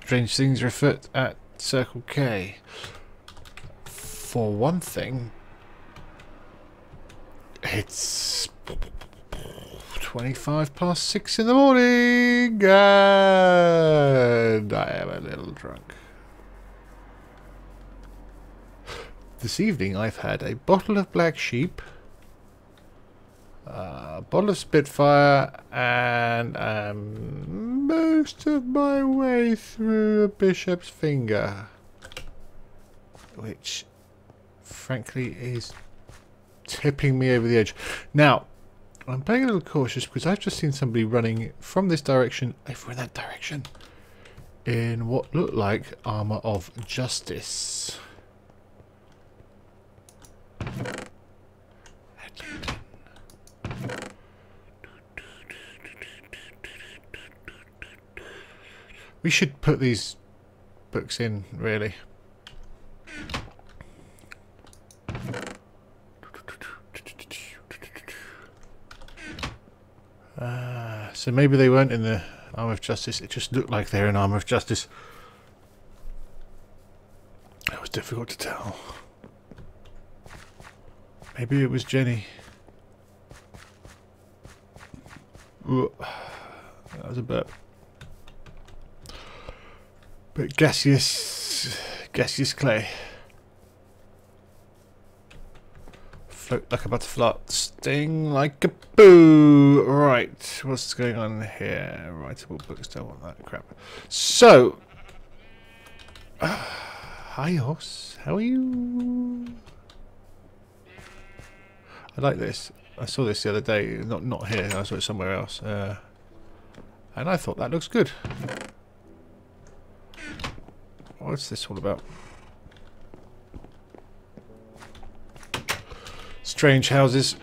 strange things are afoot at Circle K. For one thing, it's 6:25 in the morning, and I am a little drunk. This evening I've had a bottle of Black Sheep, a bottle of Spitfire, and most of my way through a bishop's finger, which frankly is tipping me over the edge. Now, I'm playing a little cautious because I've just seen somebody running from this direction over in that direction in what looked like armor of justice. We should put these books in, really. So maybe they weren't in the Armour of Justice. It just looked like they're in Armour of Justice. It was difficult to tell. Maybe it was Jenny. Ooh, that was a bit gaseous clay. Float like a butterfly, sting like a boo. Right, what's going on here? Writable books, don't want that crap. So, hi horse, how are you? I like this. I saw this the other day, not here. I saw it somewhere else, and I thought that looks good. What's this all about? Strange houses.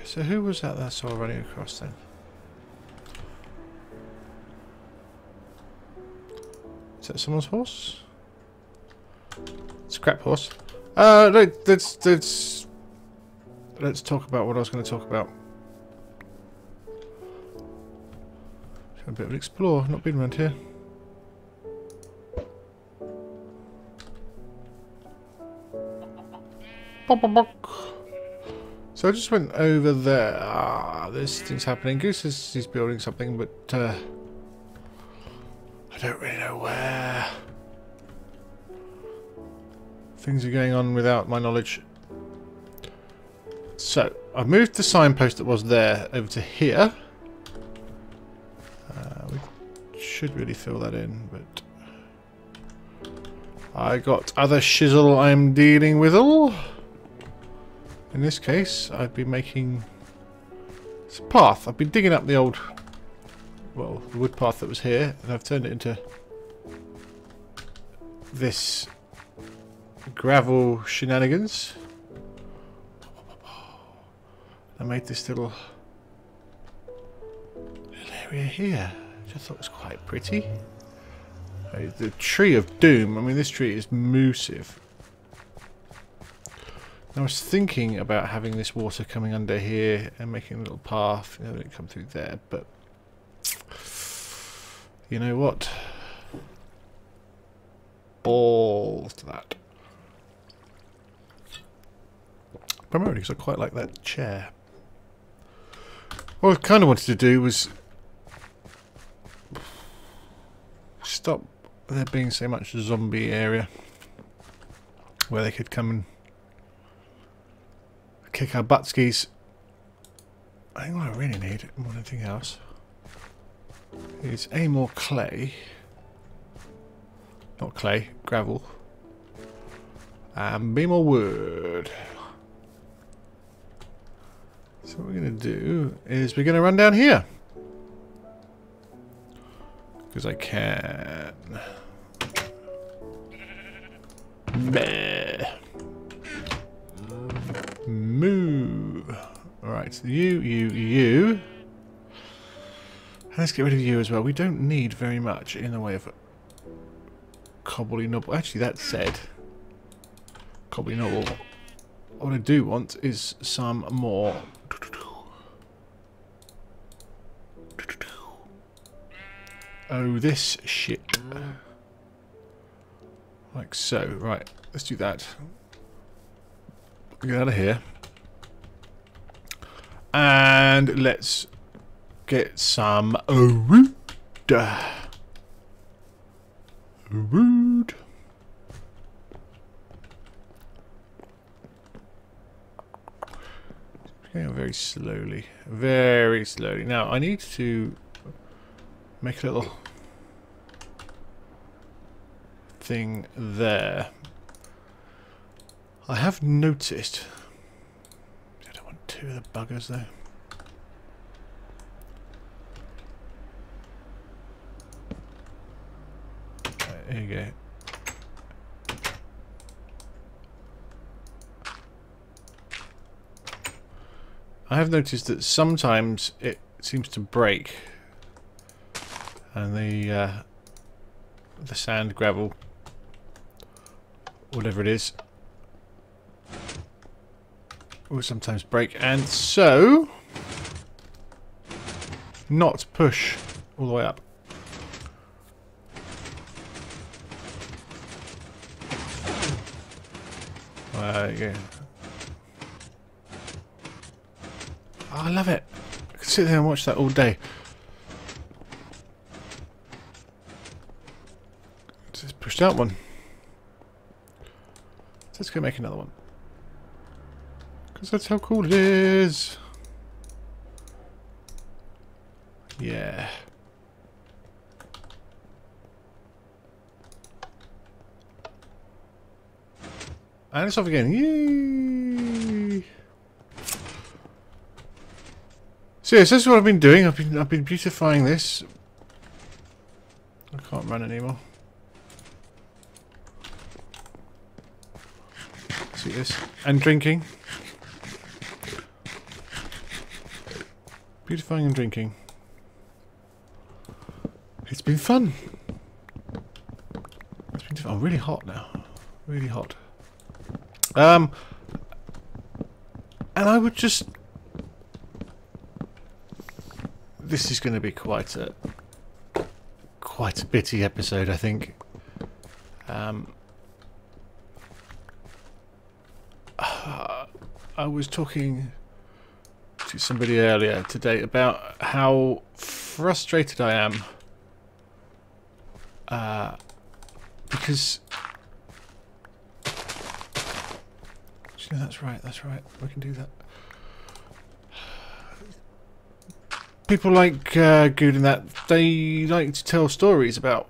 So who was that I saw running across then? Is that someone's horse? It's a crap horse. Let's talk about what I was going to talk about. A bit of an explore. Not been around here. So I just went over there. This thing's happening. Goose says he's building something, but I don't really know where. Things are going on without my knowledge. So I've moved the signpost that was there over to here. We should really fill that in, but I got other shizzle I'm dealing with all. In this case, I've been making this path. I've been digging up the old, well, the wood path that was here, and I've turned it into this gravel shenanigans. I made this little area here, which I thought was quite pretty. The tree of doom. I mean, this tree is massive. I was thinking about having this water coming under here and making a little path, you know, let it come through there, but you know what? Balls to that. Primarily because I quite like that chair. What I kind of wanted to do was stop there being so much zombie area where they could come and kick our buttskis. I think what I really need, more than anything else, is A, more clay. Not clay, gravel. And B, more wood. So what we're going to do is we're going to run down here. Because I can. Bleh. Move. Alright, you. Let's get rid of you as well. We don't need very much in the way of cobbly nobble. Actually, that said, cobbly nobble. What I do want is some more Oh, this shit. Like so. Right, let's do that. Get out of here. And let's get some wood. Wood. Going very slowly. Very slowly. Now, I need to make a little thing there. I have noticed... I don't want two of the buggers though. Right, here you go. I have noticed that sometimes it seems to break, and the sand, gravel, whatever it is, will sometimes break, and so not push all the way up. There you go. Oh, I love it. I could sit there and watch that all day. Just push that one. Let's go make another one. Because that's how cool it is. Yeah. And it's off again. Yay! So yes, that's what I've been doing. I've been beautifying this. I can't run anymore. See this? And drinking. Beautifying and drinking. It's been fun. It's been fun. Oh, really hot now. Really hot. And I would just... This is going to be quite a bitty episode, I think. I was talking to somebody earlier today about how frustrated I am because you know, that's right, we can do that. People like Good and that, they like to tell stories about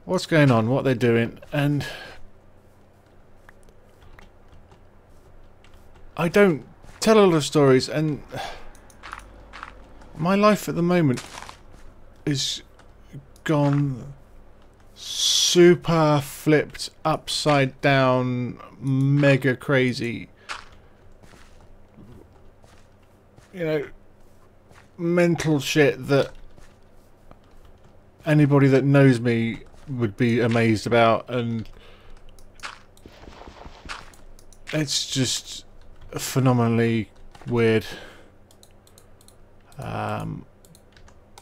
what's going on, what they're doing, and I don't tell a lot of stories, and my life at the moment is gone super flipped, upside down, mega crazy. You know, mental shit that anybody that knows me would be amazed about, and it's just phenomenally weird,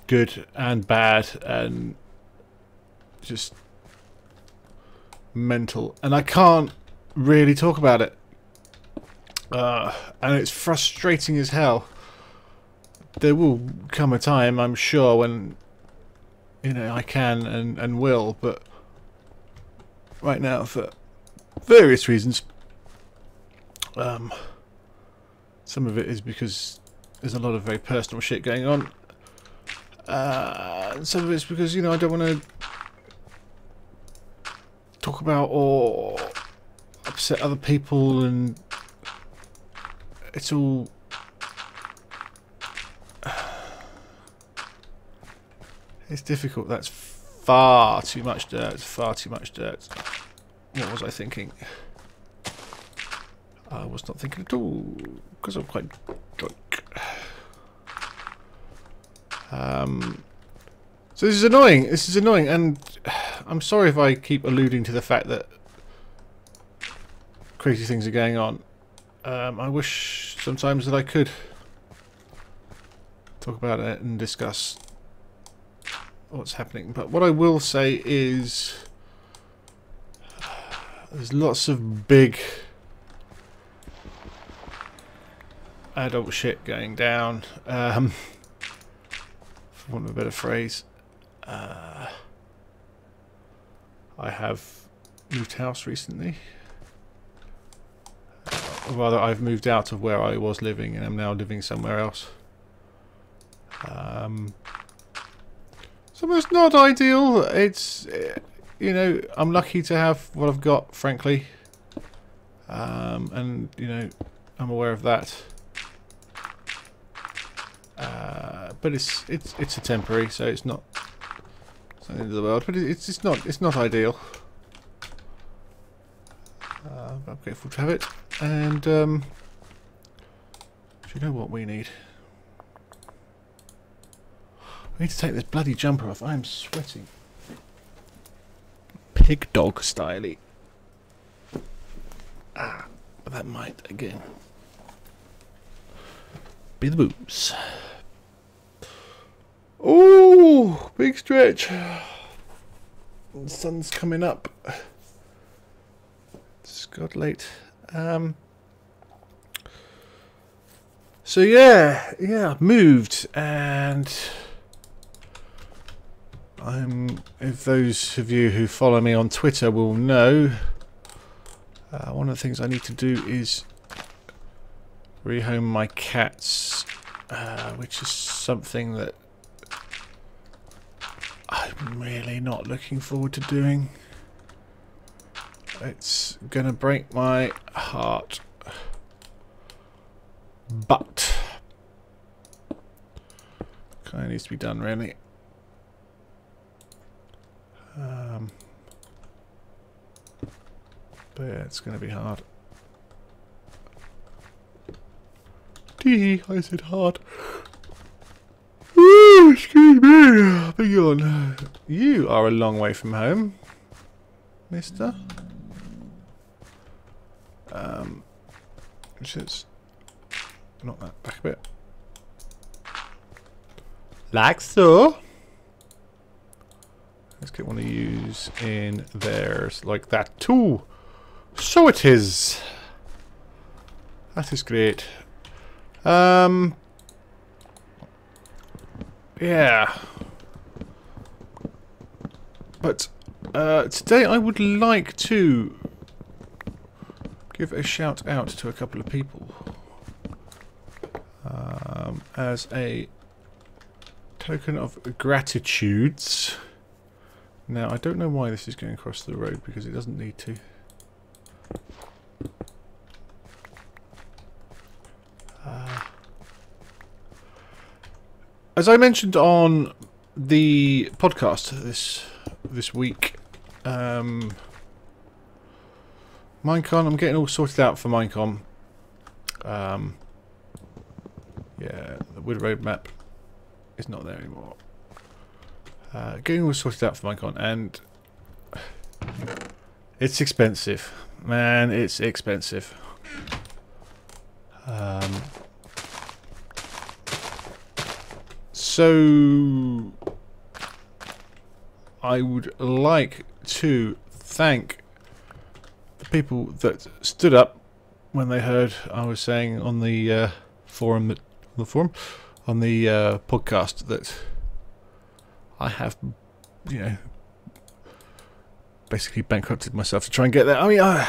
good and bad, and just mental, and I can't really talk about it, and it's frustrating as hell. There will come a time, I'm sure, when, you know, I can and will, but right now, for various reasons, some of it is because there's a lot of very personal shit going on, and some of it's because, you know, I don't want to talk about or upset other people, and it's all... It's difficult. That's far too much dirt. Far too much dirt. What was I thinking? I was not thinking at all, because I'm quite drunk. So this is annoying. This is annoying, and I'm sorry if I keep alluding to the fact that crazy things are going on. I wish sometimes that I could talk about it and discuss what's happening. But what I will say is there's lots of big adult shit going down, for want of a better phrase. I have moved house recently. Or rather, I've moved out of where I was living and I'm now living somewhere else. So it's not ideal. It's, you know, I'm lucky to have what I've got, frankly. And, you know, I'm aware of that. But it's a temporary, so it's not the end of the world. But it's not ideal. I'm grateful to have it. And do you know what we need? I need to take this bloody jumper off. I'm sweating. Pig dog styley. Ah, but that might again be the booze. Oh, big stretch. The sun's coming up. It's got late. So yeah, I've moved, and if those of you who follow me on Twitter will know, one of the things I need to do is rehome my cats, which is something that I'm really not looking forward to doing. It's gonna break my heart, but kind of needs to be done, really. But yeah, it's gonna be hard. I said hard. Ooh, excuse me. Beg on. You are a long way from home, mister. Which is not that back a bit. Like so. Let's get one of yous in there, like that too. So it is. That is great. Yeah. But today I would like to give a shout out to a couple of people as a token of gratitudes. Now I don't know why this is going across the road, because it doesn't need to. As I mentioned on the podcast this week, Minecon, I'm getting all sorted out for Minecon. Yeah, the wood road map is not there anymore. Getting all sorted out for Minecon, and it's expensive, man. It's expensive. So I would like to thank the people that stood up when they heard I was saying on the podcast that I have, you know, basically bankrupted myself to try and get there. I mean, I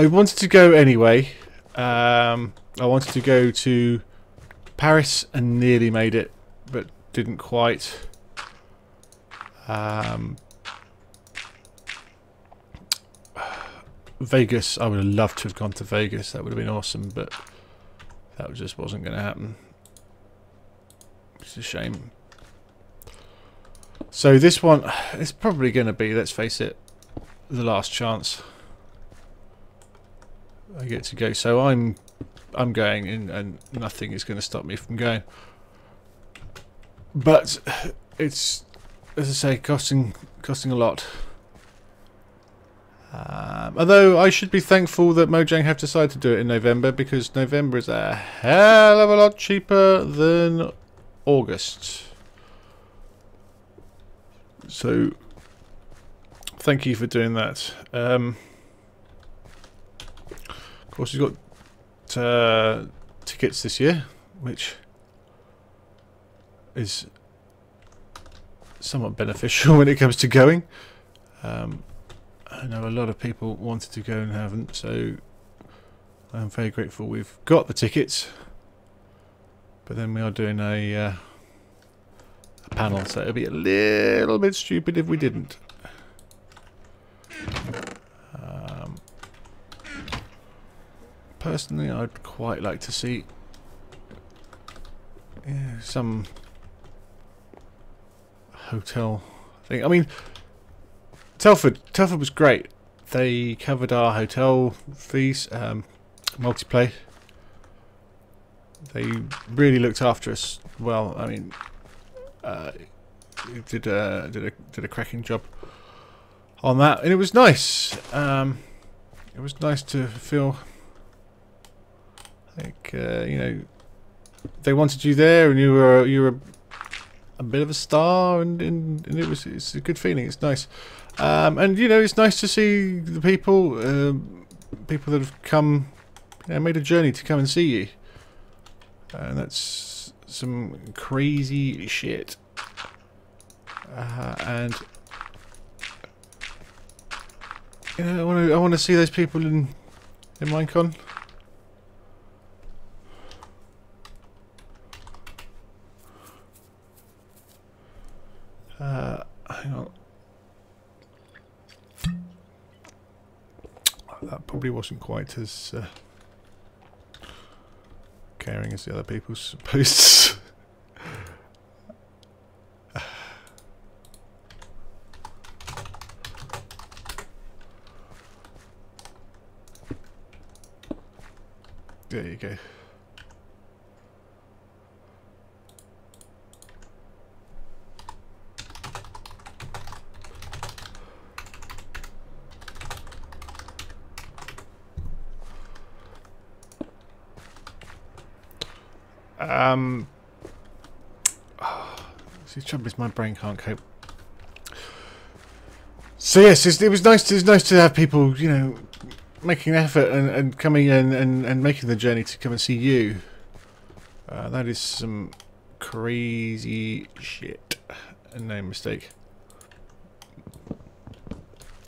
wanted to go anyway. I wanted to go to Paris and nearly made it, but didn't quite. Vegas, I would have loved to have gone to Vegas. That would have been awesome, but that just wasn't going to happen. It's a shame. So this one is probably going to be, let's face it, the last chance I get to go. So I'm going in, and nothing is going to stop me from going. But it's, as I say, costing a lot. Although I should be thankful that Mojang have decided to do it in November, because November is a hell of a lot cheaper than August. So thank you for doing that. Of course, you've got tickets this year, which is somewhat beneficial when it comes to going. I know a lot of people wanted to go and haven't, so I'm very grateful we've got the tickets. But then we are doing a panel, so it'd be a little bit stupid if we didn't. Personally, I'd quite like to see some hotel thing. I mean, Telford was great. They covered our hotel fees, multiplay. They really looked after us well. I mean, did a cracking job on that, and it was nice. It was nice to feel like you know, they wanted you there, and you were a bit of a star, and it's a good feeling. It's nice, and you know, it's nice to see the people that have come, you know, made a journey to come and see you, and that's some crazy shit. And you know, I want to see those people in Minecon. Hang on. That probably wasn't quite as caring as the other people's posts. There you go. See, the trouble is my brain can't cope. So yes, it was nice. It was nice to have people, you know, making an effort and coming in and making the journey to come and see you. That is some crazy shit, and no mistake.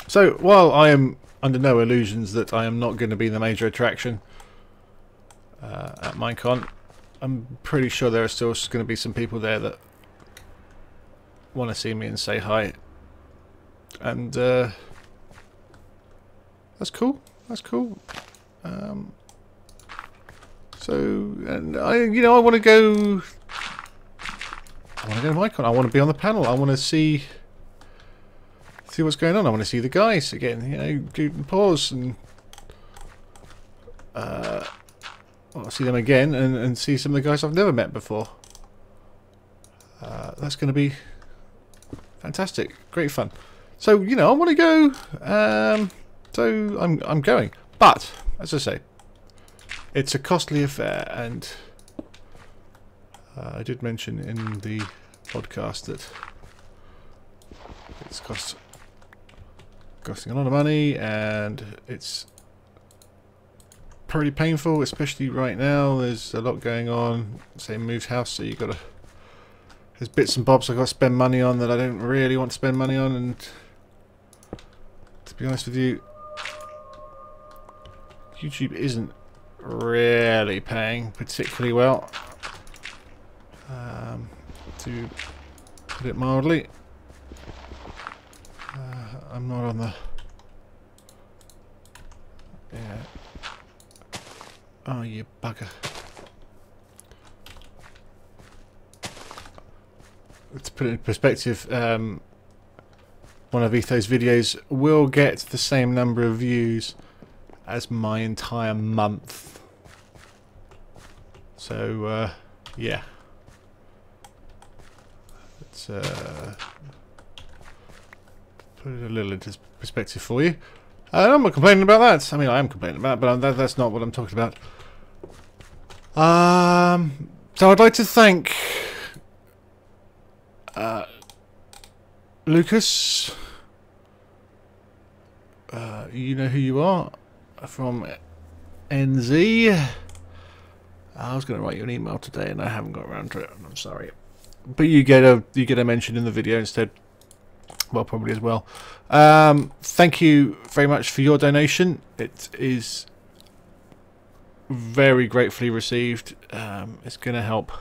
So while I am under no illusions that I am not going to be the major attraction at Minecon, I'm pretty sure there are still going to be some people there that want to see me and say hi, and that's cool. That's cool. So, and I want to go. I want to go to Minecon. I want to be on the panel. I want to see what's going on. I want to see the guys again. You know, do pause and I'll see them again and see some of the guys I've never met before. That's going to be fantastic. Great fun. So, you know, I want to go. So I'm going. But, as I say, it's a costly affair, and I did mention in the podcast that it's costing a lot of money, and it's pretty painful, especially right now. There's a lot going on. Say, moved house, so you've got to. There's bits and bobs I've got to spend money on that I don't really want to spend money on, and to be honest with you, YouTube isn't really paying particularly well, to put it mildly. I'm not on the... Yeah. Oh, you bugger. To put it in perspective, one of Etho's videos will get the same number of views as my entire month. So, yeah. Let's put it a little into perspective for you. I'm not complaining about that. I mean, I am complaining about it, but that's not what I'm talking about. So I'd like to thank Lucas, you know who you are from NZ. I was going to write you an email today, and I haven't got around to it. I'm sorry, but you get a mention in the video instead. Well, probably as well. Thank you very much for your donation. It is very gratefully received. It's going to help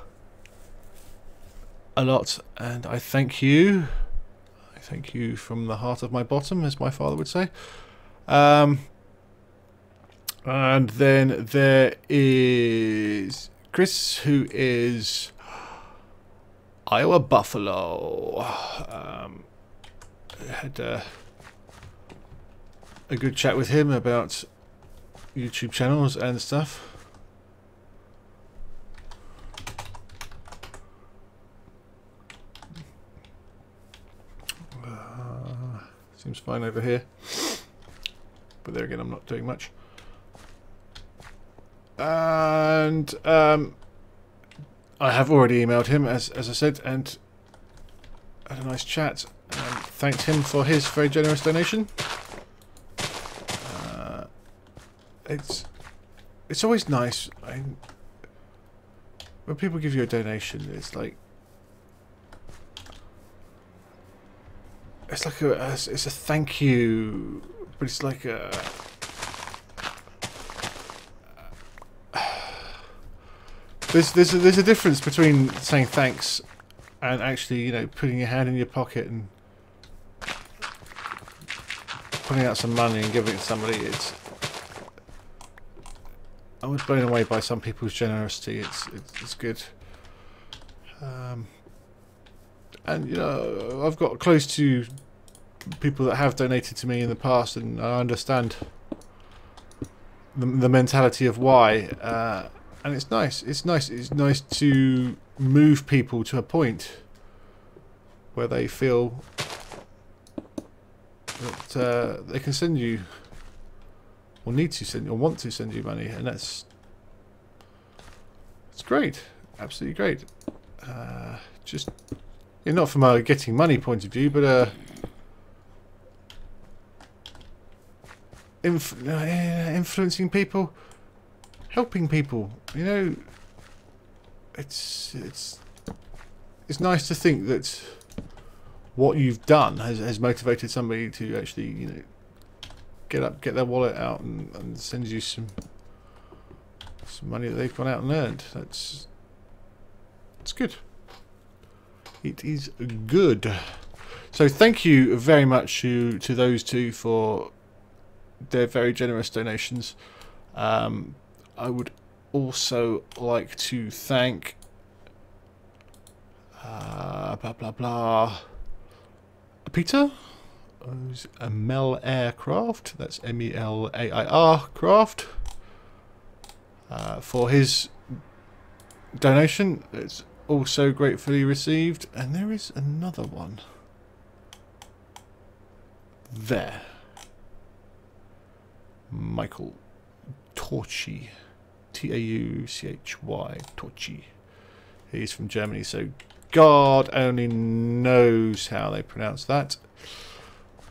a lot, and I thank you. I thank you from the heart of my bottom, as my father would say. And then there is Chris, who is Iowa Buffalo. Had a good chat with him about YouTube channels and stuff. Seems fine over here, but there again, I'm not doing much. And I have already emailed him, as I said, and had a nice chat. And thanked him for his very generous donation. It's always nice when people give you a donation. It's like it's a thank you, but it's like a there's a difference between saying thanks and actually, you know, putting your hand in your pocket and putting out some money and giving it to somebody. I was blown away by some people's generosity. It's good. And you know, I've got close to people that have donated to me in the past, and I understand the mentality of why. And it's nice. It's nice to move people to a point where they feel that they can send you, or need to send, or want to send you money, and it's great, absolutely great. Just not from a getting money point of view, but influencing people, helping people. You know, it's nice to think that what you've done has motivated somebody to actually, you know, get their wallet out and send you some money that they've gone out and earned. It's good. It is good. So thank you very much to those two for their very generous donations. I would also like to thank Peter, who's a Mel Aircraft, that's MELAIR Craft, for his donation. It's also gratefully received. And there is another one there. Michael Torchy, Tauchy, Torchy. He's from Germany, so God only knows how they pronounce that.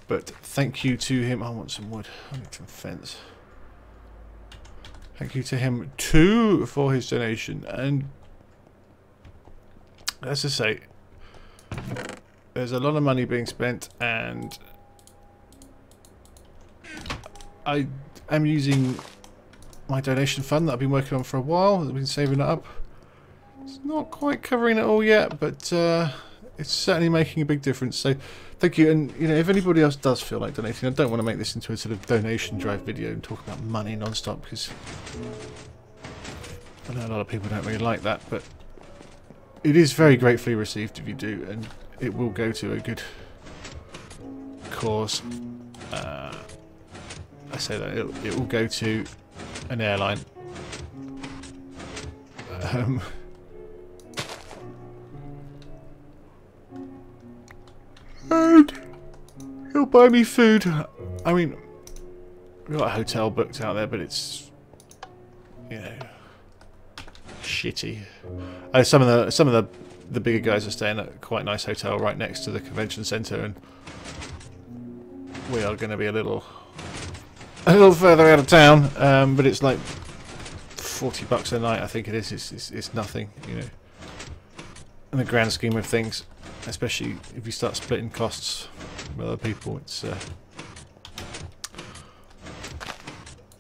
But thank you to him. I want some wood. I need some fence. Thank you to him too for his donation. And as I say, there's a lot of money being spent, and I am using my donation fund that I've been working on for a while. I've been saving it up. It's not quite covering it all yet, but it's certainly making a big difference. So thank you. And you know, if anybody else does feel like donating, I don't want to make this into a sort of donation drive video and talk about money non-stop, because I know a lot of people don't really like that, but it is very gratefully received if you do, and it will go to a good cause. I say that it will go to an airline. And he'll buy me food. I mean, we've got a hotel booked out there, but it's, you know, shitty. Some of the the bigger guys are staying at a quite nice hotel right next to the convention centre, and we are going to be a little further out of town. But it's like $40 a night, I think it is. It's nothing, you know, in the grand scheme of things. Especially if you start splitting costs with other people, it's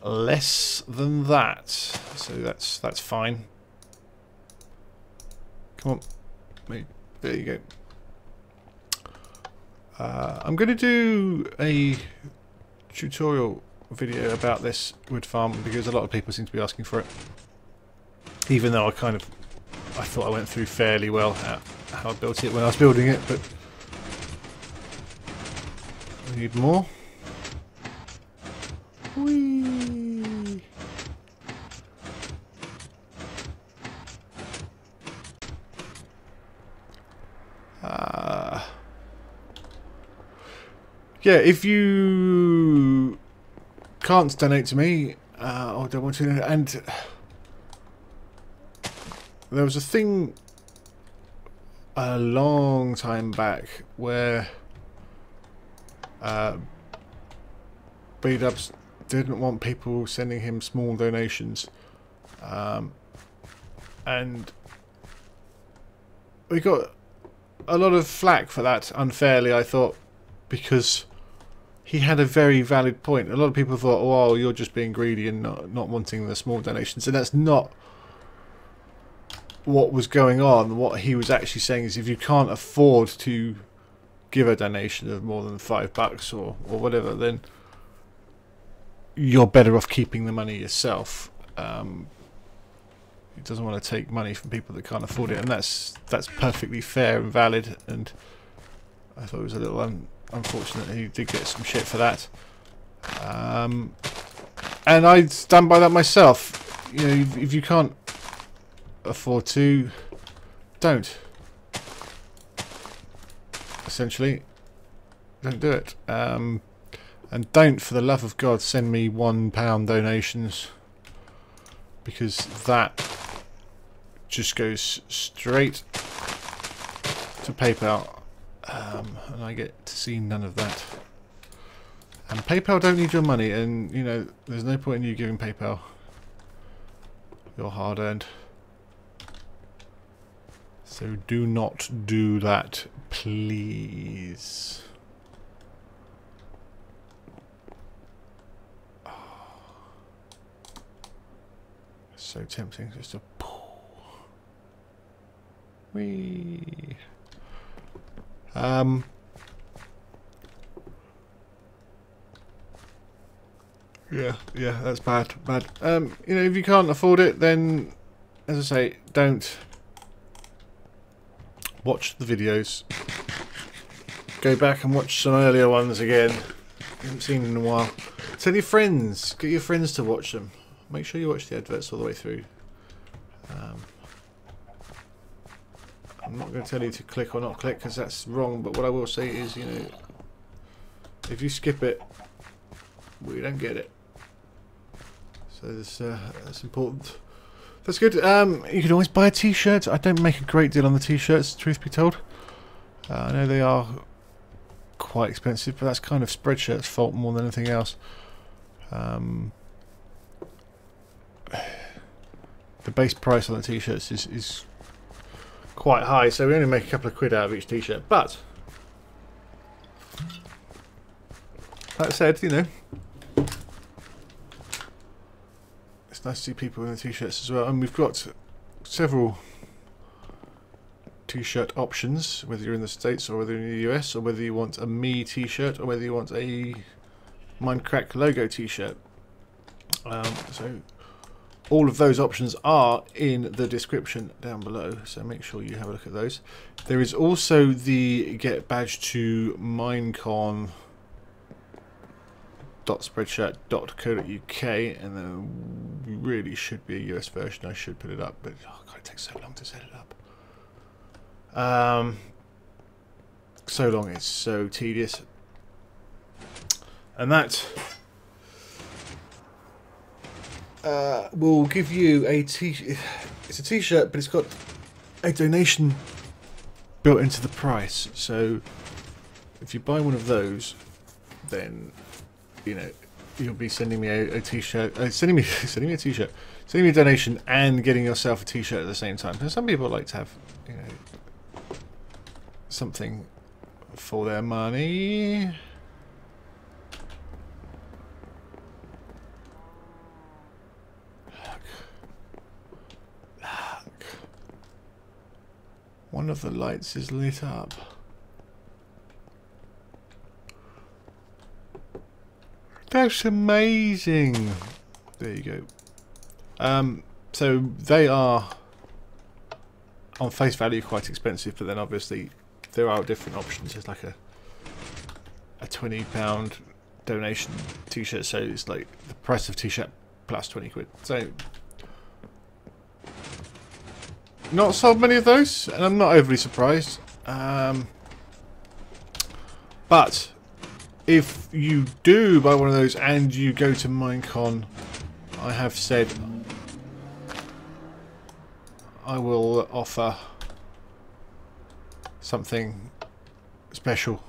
less than that. So that's fine. Come on, mate. There you go. I'm going to do a tutorial video about this wood farm because a lot of people seem to be asking for it. Even though I thought I went through fairly well how I built it when I was building it, but I need more. Whee! Yeah, if you can't donate to me, or don't want to, and there was a thing a long time back where B-dubs didn't want people sending him small donations, and we got a lot of flack for that, unfairly I thought, because he had a very valid point. A lot of people thought, oh well, you're just being greedy and not wanting the small donations, and that's not what was going on. What he was actually saying is, if you can't afford to give a donation of more than $5 or whatever, then you're better off keeping the money yourself. He doesn't want to take money from people that can't afford it, and that's perfectly fair and valid. And I thought it was a little unfortunate he did get some shit for that. And I stand by that myself. You know, if you can't afford to, don't. Essentially, don't do it. And don't, for the love of God, send me £1 donations, because that just goes straight to PayPal, and I get to see none of that. And PayPal don't need your money, and you know there's no point in you giving PayPal your hard-earned. So do not do that, please. Oh. So tempting just to whee. Yeah, that's bad. You know, if you can't afford it, then, as I say, don't. Watch the videos. Go back and watch some earlier ones again. You haven't seen in a while. Tell your friends. Get your friends to watch them. Make sure you watch the adverts all the way through. I'm not going to tell you to click or not click, because that's wrong, but what I will say is, you know, if you skip it, we don't get it. So that's important. That's good. You can always buy a t-shirt. I don't make a great deal on the t-shirts, truth be told. I know they are quite expensive, but that's kind of Spreadshirt's fault more than anything else. The base price on the t-shirts is quite high, so we only make a couple of quid out of each t-shirt. But that said, you know, it's nice to see people in the t-shirts as well, and we've got several t-shirt options, whether you're in the States or whether you're in the US, or whether you want a me t-shirt or whether you want a Mindcrack logo t-shirt. So all of those options are in the description down below, so make sure you have a look at those. There is also the get badge to Minecon .spreadshirt.co.uk, and there really should be a US version. I should put it up, but oh God, it takes so long to set it up. So long, it's so tedious. And that will give you a t-shirt. It's a t-shirt, but it's got a donation built into the price. So if you buy one of those, then you know you'll be sending me a t-shirt, sending me a t-shirt, sending me a donation, and getting yourself a t-shirt at the same time. So some people like to have, you know, something for their money. Look. One of the lights is lit up. That's amazing. There you go. So they are on face value quite expensive, but then obviously there are different options. There's like a £20 donation t-shirt, so it's like the price of t-shirt plus 20 quid. So not sold many of those, and I'm not overly surprised. But if you do buy one of those and you go to Minecon, I have said I will offer something special.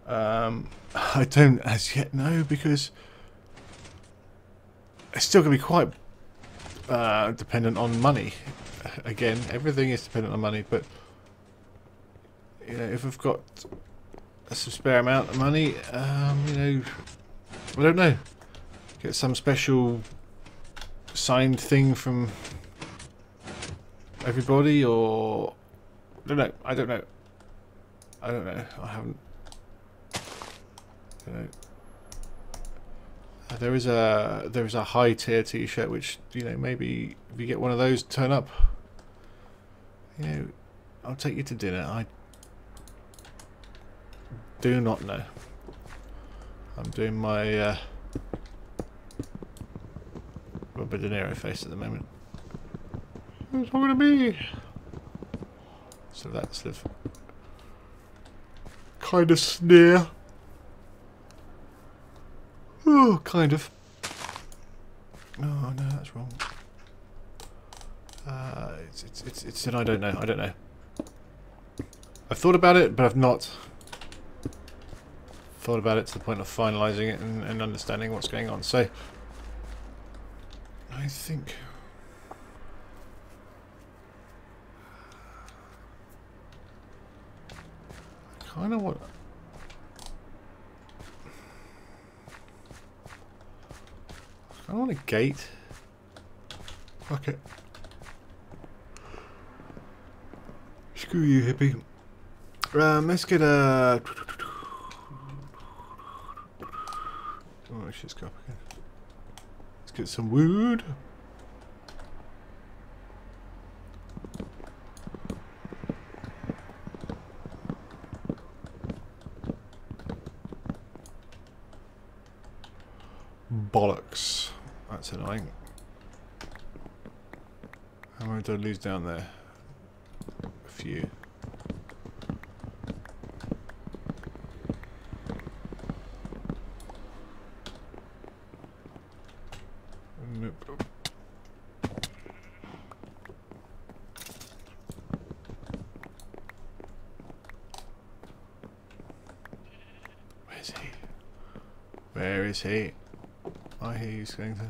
I don't as yet know, because it's still going to be quite dependent on money. Again, everything is dependent on money, but you know, if I've got a spare amount of money, you know, I don't know, get some special signed thing from everybody, or I don't know. I haven't. You know, there is a high tier t-shirt which, you know, maybe if you get one of those, turn up. You know, I'll take you to dinner. I do not know. I'm doing my Robert De Niro face at the moment. Who's talking to me? So that's the kind of sneer. Oh, kind of. Oh no, that's wrong. It's an I don't know. I don't know. I've thought about it, but I've not thought about it to the point of finalising it and understanding what's going on. So I think I kind of want. I want a gate. Fuck it. Screw you, hippie. Let's get a. Oh, shit's go up again. Let's get some wood. Bollocks. That's annoying. How many do I lose down there? A few. Nope. Where's he? Where is he? I hear he's going to.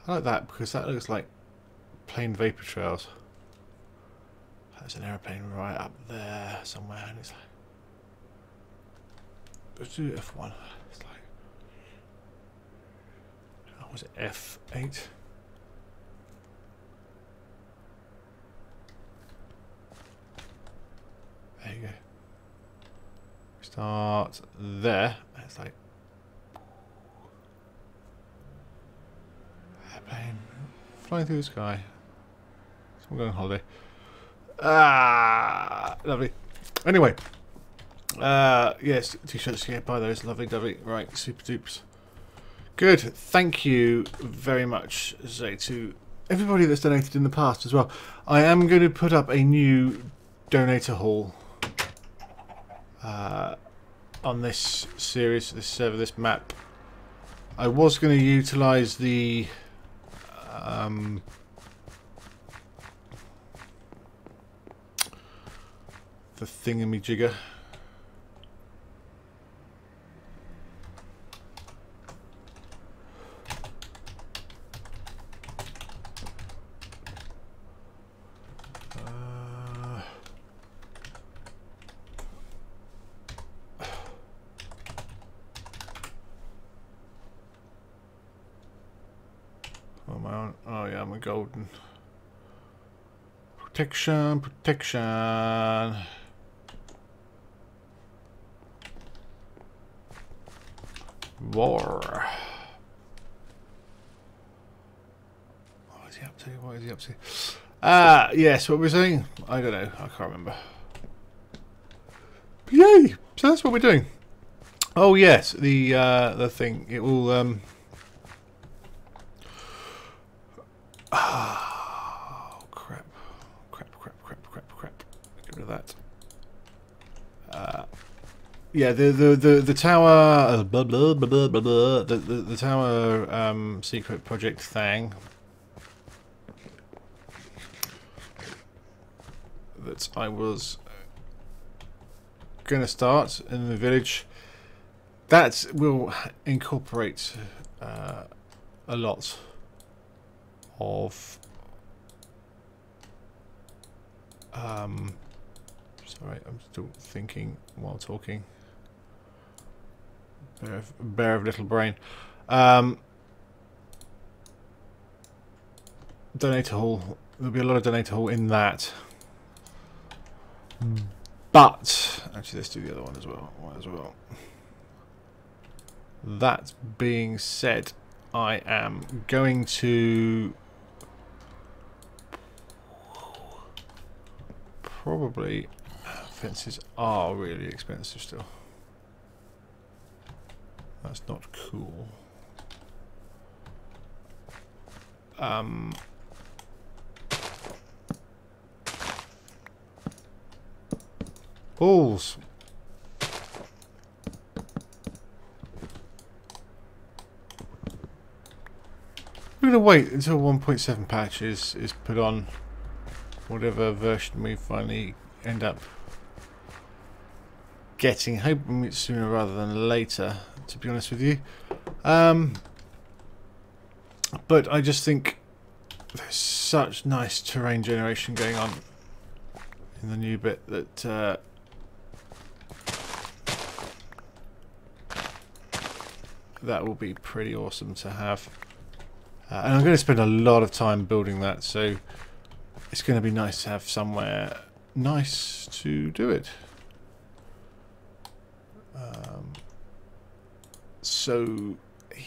I like that because that looks like plain vapor trails. There's an aeroplane right up there somewhere, and it's like. Let's do F1. It's like. Oh, was it F8? There you go. Start there. It's like. Airplane flying through the sky. Someone going on holiday. Ah, lovely. Anyway, yes, t-shirts. Yeah, buy those. Lovely, lovely. Right, super dupes. Good. Thank you very much, Zay, to everybody that's donated in the past as well. I am going to put up a new donator hall on this series, this server, this map. I was going to utilise the the thingamajigger. Oh yeah, I'm a golden. Protection, protection. War. What is he up to? What is he up to? Yes, what were we saying? I don't know. I can't remember. But yay! So that's what we're doing. Oh yes, the thing. It will oh crap. Get rid of that. Yeah, the tower blah, blah, blah, blah, blah, blah, the tower secret project thing that I was gonna start in the village, that will incorporate a lot of sorry, I'm still thinking while talking. Bear of little brain. Donator hall. There'll be a lot of donator hall in that. But actually, let's do the other one as well. Might as well. That being said, I am going to probably fences are really expensive still. That's not cool. Balls. We're gonna wait until 1.7 patch is put on, whatever version we finally end up getting. Hoping it's sooner rather than later, to be honest with you. But I just think there's such nice terrain generation going on in the new bit that that will be pretty awesome to have. And I'm going to spend a lot of time building that, so it's going to be nice to have somewhere nice to do it. So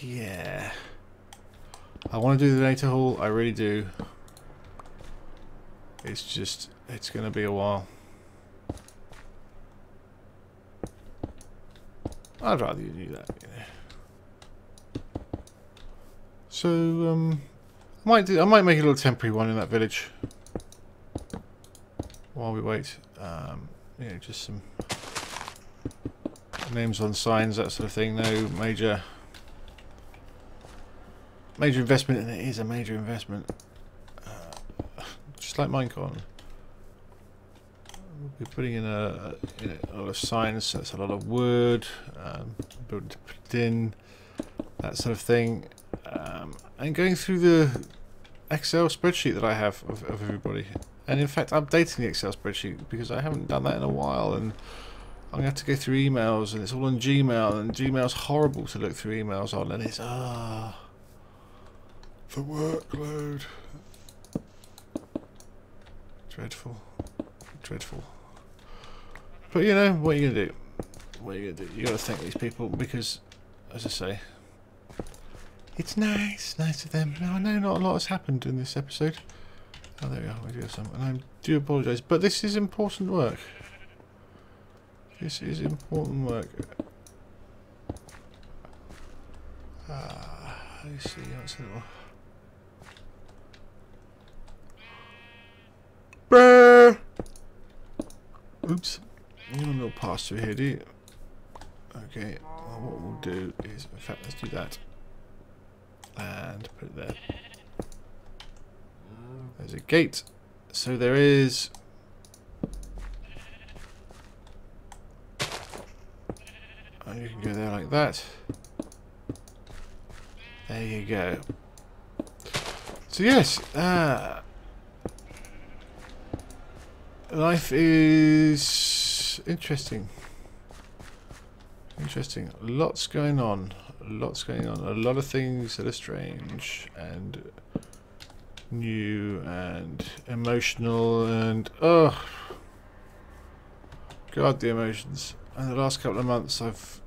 yeah, I want to do the data hall, I really do. It's just, it's going to be a while. I'd rather you do that, you know. So I might make a little temporary one in that village while we wait. You know, just some names on signs, that sort of thing. No major investment, and it is a major investment. Just like Minecon, we'll be putting in a lot of signs. That's a lot of wood, building to put in, that sort of thing, and going through the Excel spreadsheet that I have of everybody, and in fact updating the Excel spreadsheet because I haven't done that in a while, and I'm going to have to go through emails, and it's all on Gmail, and Gmail's horrible to look through emails on, and it's the workload. Dreadful. Dreadful. But you know, what are you going to do? What are you going to do? You got to thank these people because, as I say, it's nice of them. Now I know not a lot has happened in this episode. Oh, there we are. We do have some, and I do apologise, but this is important work. This is important work. Let's see. That's a little. Brr. Oops. You want a little pass through here, do you? Okay. Well, what we'll do is, in fact, let's do that. And put it there. There's a gate. So there is And you can go there like that. There you go. So yes, life is interesting. Interesting. Lots going on. Lots going on. A lot of things that are strange and new and emotional and oh god, the emotions. And the last couple of months I've,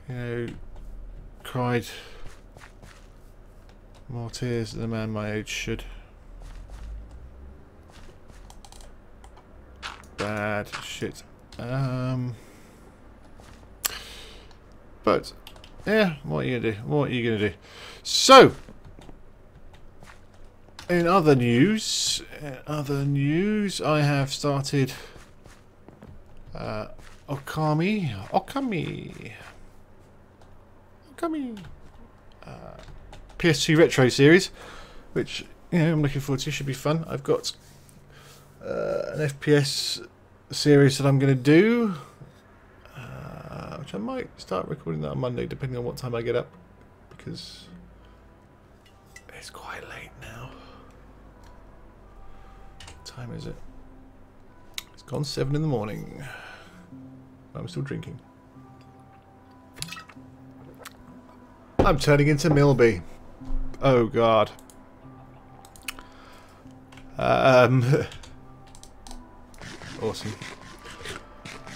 you know, cried more tears than a man my age should. Bad shit. But yeah, what are you gonna do? What are you gonna do? So, in other news, I have started Okami, PS2 retro series, which I'm looking forward to. Should be fun. I've got an FPS series that I'm going to do, which I might start recording that on Monday, depending on what time I get up, because it's quite late now. What time is it? It's gone 7 in the morning. I'm still drinking. I'm turning into Milby. Oh god. Awesome.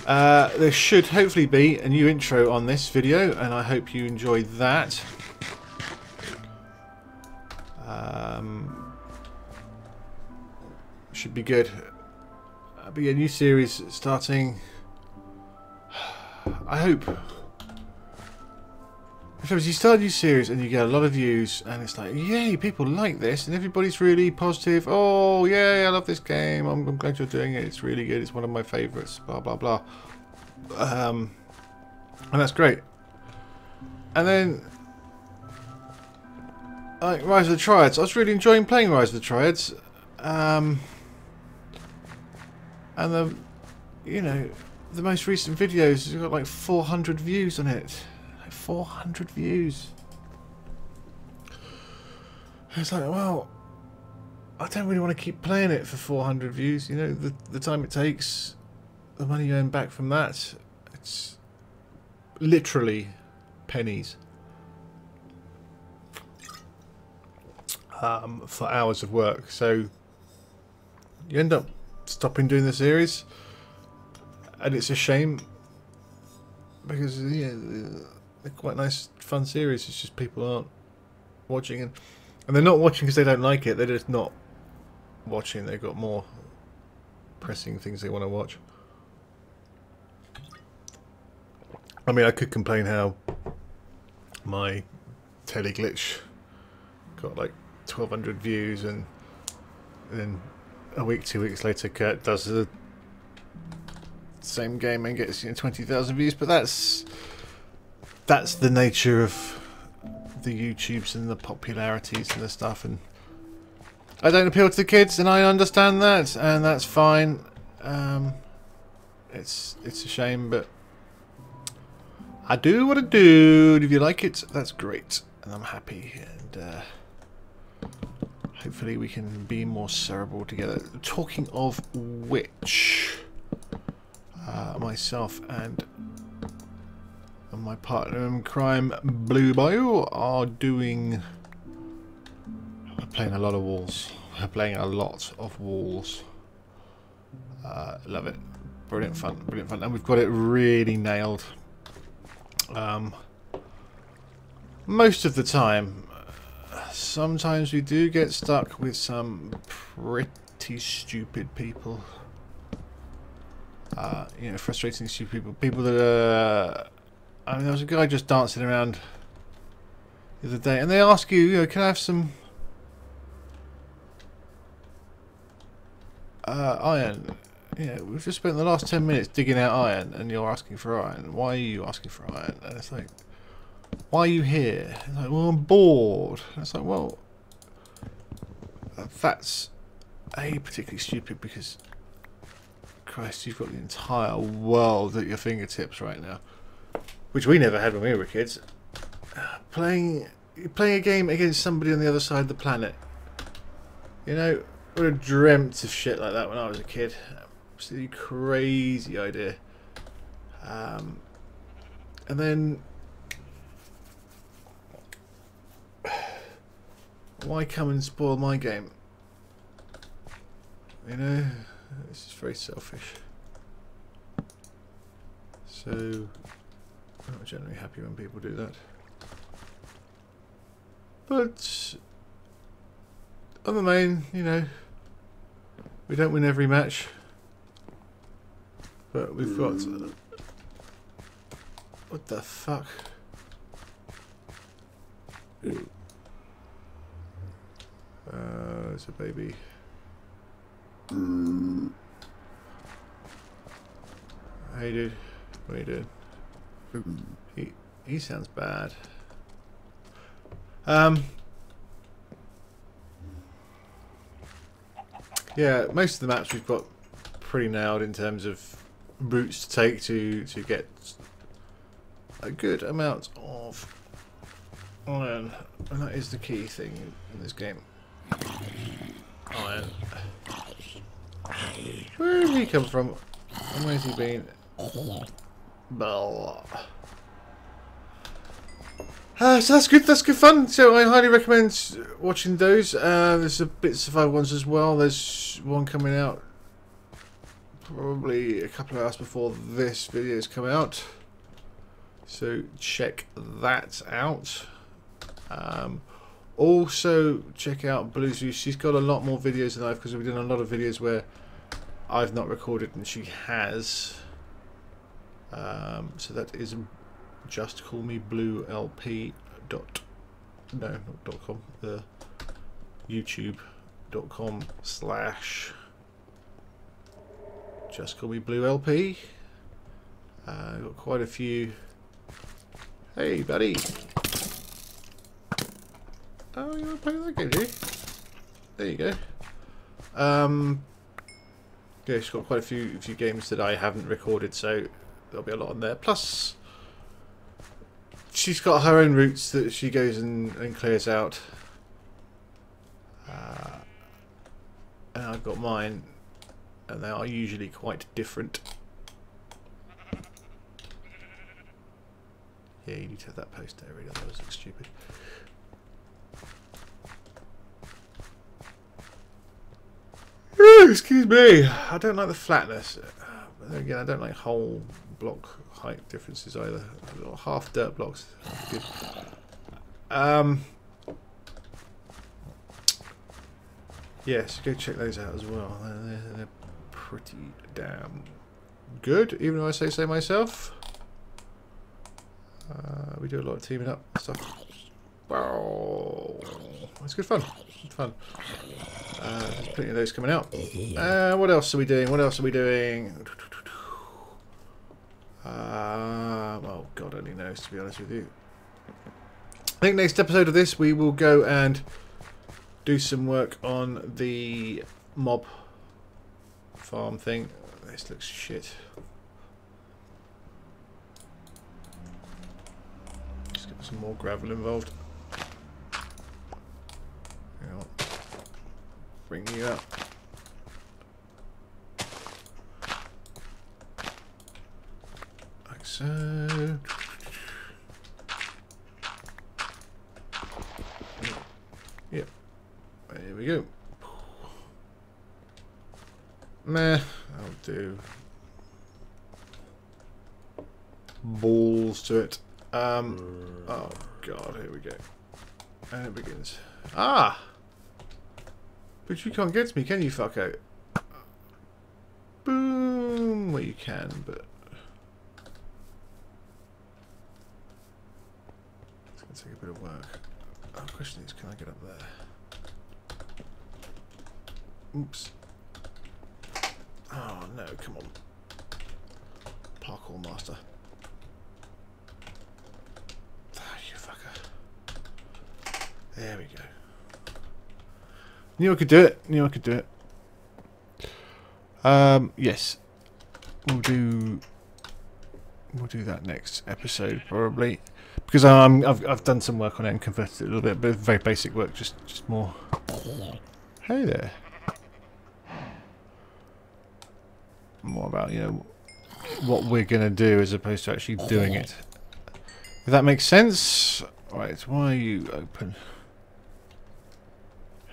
There should hopefully be a new intro on this video, and I hope you enjoyed that. Should be good. Be a new series starting. I hope. Because you start a new series and you get a lot of views, and it's like, yay, people like this, and everybody's really positive. Oh, yay, I love this game. I'm glad you're doing it. It's really good. It's one of my favourites. Blah blah blah. And that's great. And then, like Rise of the Triads, I was really enjoying playing Rise of the Triads. And the, the most recent videos have got like 400 views on it. 400 views. It's like, well, I don't really want to keep playing it for 400 views. The time it takes, the money you earn back from that, it's literally pennies for hours of work. So you end up stopping doing the series, and it's a shame because they're quite nice, fun series. It's just people aren't watching, and they're not watching because they don't like it. They're just not watching. They've got more pressing things they want to watch. I mean, I could complain how my telly glitch got like 1,200 views, and then a week, 2 weeks later, Kurt does the same game and gets 20,000 views. But that's the nature of the YouTubes and the popularities and the stuff, and I don't appeal to the kids, and I understand that, and that's fine. It's a shame, but I do what I do, and if you like it, that's great, and I'm happy, and hopefully we can be more cerebral together. Talking of which, myself and my partner in crime, Blue Bio, are doing... We're playing a lot of walls. We're playing a lot of walls. Love it. Brilliant fun. Brilliant fun. And we've got it really nailed. Most of the time. Sometimes we do get stuck with some pretty stupid people. Frustrating stupid people. People that are... I mean, there was a guy just dancing around the other day, and they ask you, can I have some iron? We've just spent the last 10 minutes digging out iron, and you're asking for iron. Why are you asking for iron? And it's like, why are you here? It's like, well, I'm bored. And it's like, well, that's particularly stupid because, Christ, you've got the entire world at your fingertips right now. which we never had when we were kids. Playing a game against somebody on the other side of the planet. You know, I would have dreamt of shit like that when I was a kid. Absolutely crazy idea. And then, why come and spoil my game? You know, this is very selfish. So, I'm not generally happy when people do that. But on the main, you know, we don't win every match, but we've got. What the fuck? There's a baby. Hey dude, what are you doing? He sounds bad. Yeah, most of the maps we've got pretty nailed in terms of routes to take to get a good amount of iron, and that is the key thing in this game. Iron. Where did he come from? And where's he been? Blah. So that's good. That's good fun. So I highly recommend watching those. There's a bit of survival ones as well. There's one coming out probably a couple of hours before this video's come out. So check that out. Also check out Blue's view. She's got a lot more videos than I've, because we've done a lot of videos where I've not recorded and she has. So that is just call me blue lp dot no not dot com, youtube.com/ just call me blue lp. Got quite a few. Hey buddy. Oh, you want to play that game, do you? There you go. Yeah, she's got quite a few games that I haven't recorded, so there'll be a lot on there. Plus, she's got her own routes that she goes and clears out. And I've got mine, and they are usually quite different. Yeah, you need to have that post there, really, otherwise it looks stupid. Excuse me, I don't like the flatness. But then again, I don't like whole block height differences either. Half dirt blocks. Good. Yes, go check those out as well. They're pretty damn good, even though I say so myself. We do a lot of teaming up stuff. Wow, it's good fun. Good fun. There's plenty of those coming out. What else are we doing? What else are we doing? Oh God only knows, to be honest with you. I think next episode of this we will go and do some work on the mob farm thing. This looks shit. Just get some more gravel involved. Bring you up. Like so. Yep. There we go. Meh, I'll do. Balls to it. Oh God, here we go. And it begins. Ah! But you can't get to me, can you, fucko? Boom! Well, you can, but it's going to take a bit of work. Oh, the question is, can I get up there? Oops. Oh, no, come on. Parkour master. Ah, you fucker. There we go. Knew I could do it. Knew I could do it. Yes. We'll do we'll do that next episode probably, because I've done some work on it and converted it a little bit, but very basic work, just more. Hey there. More about, you know, what we're gonna do as opposed to actually doing it. If that makes sense. Right, why are you open?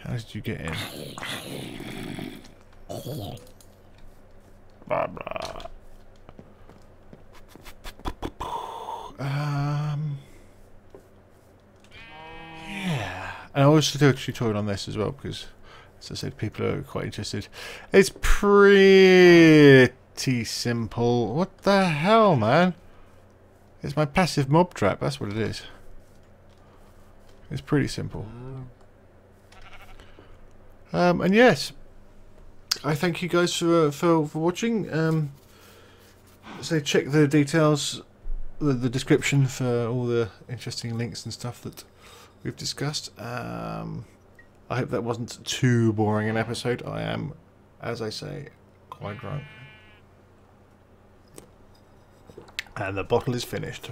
How did you get in? Blah blah. Yeah. And I also do a tutorial on this as well because, as I said, people are quite interested. It's pretty simple. What the hell, man? It's my passive mob trap. That's what it is. It's pretty simple. And yes, I thank you guys for watching. So check the details, the description for all the interesting links and stuff that we've discussed. I hope that wasn't too boring an episode. I am, as I say, quite drunk. And the bottle is finished.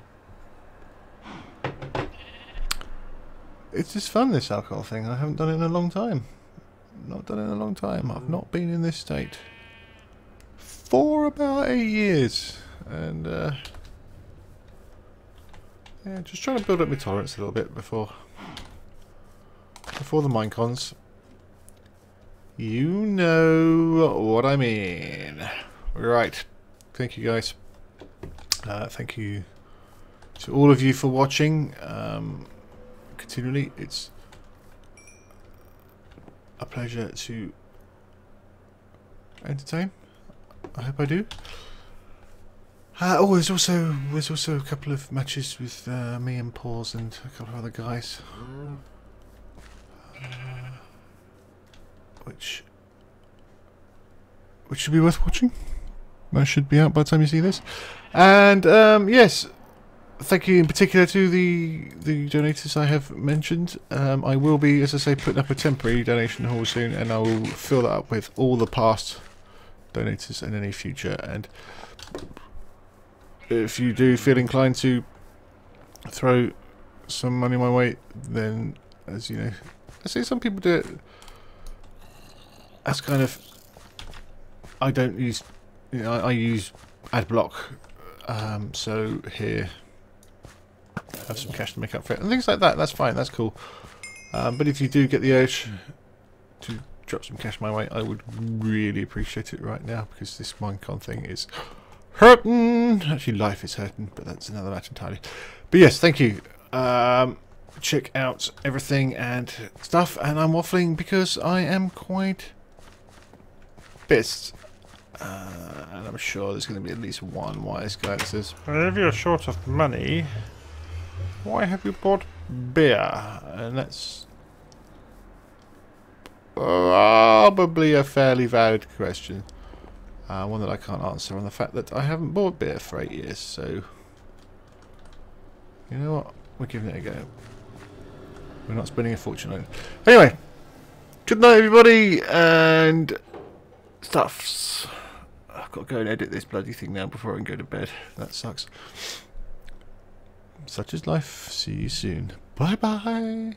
It's just fun, this alcohol thing. I haven't done it in a long time. Not done it in a long time. I've not been in this state for about 8 years. And yeah, just trying to build up my tolerance a little bit before the Minecons. You know what I mean. Right. Thank you guys. Thank you to all of you for watching. Continually, it's a pleasure to entertain. I hope I do. Oh, there's also a couple of matches with me and Paws and a couple of other guys, which should be worth watching. That should be out by the time you see this. And yes, thank you in particular to the donators I have mentioned. I will be, as I say, putting up a temporary donation hall soon, and I will fill that up with all the past donators and any future. And if you do feel inclined to throw some money my way, then, as you know, I say some people do it as kind of, I don't use, you know, I use AdBlock, so here, have some cash to make up for it, and things like that. That's fine, that's cool. But if you do get the urge to drop some cash my way, I would really appreciate it right now, because this Minecon thing is hurting. Actually, life is hurting, but that's another matter entirely. But yes, thank you. Check out everything and stuff, and I'm waffling because I am quite pissed. And I'm sure there's going to be at least one wise guy that says, if you're short of money, why have you bought beer? And that's probably a fairly valid question. One that I can't answer on the fact that I haven't bought beer for 8 years, so you know what? We're giving it a go. We're not spending a fortune on it. Anyway, good night everybody, and stuffs. I've got to go and edit this bloody thing now before I can go to bed. That sucks. Such is life. See you soon. Bye bye.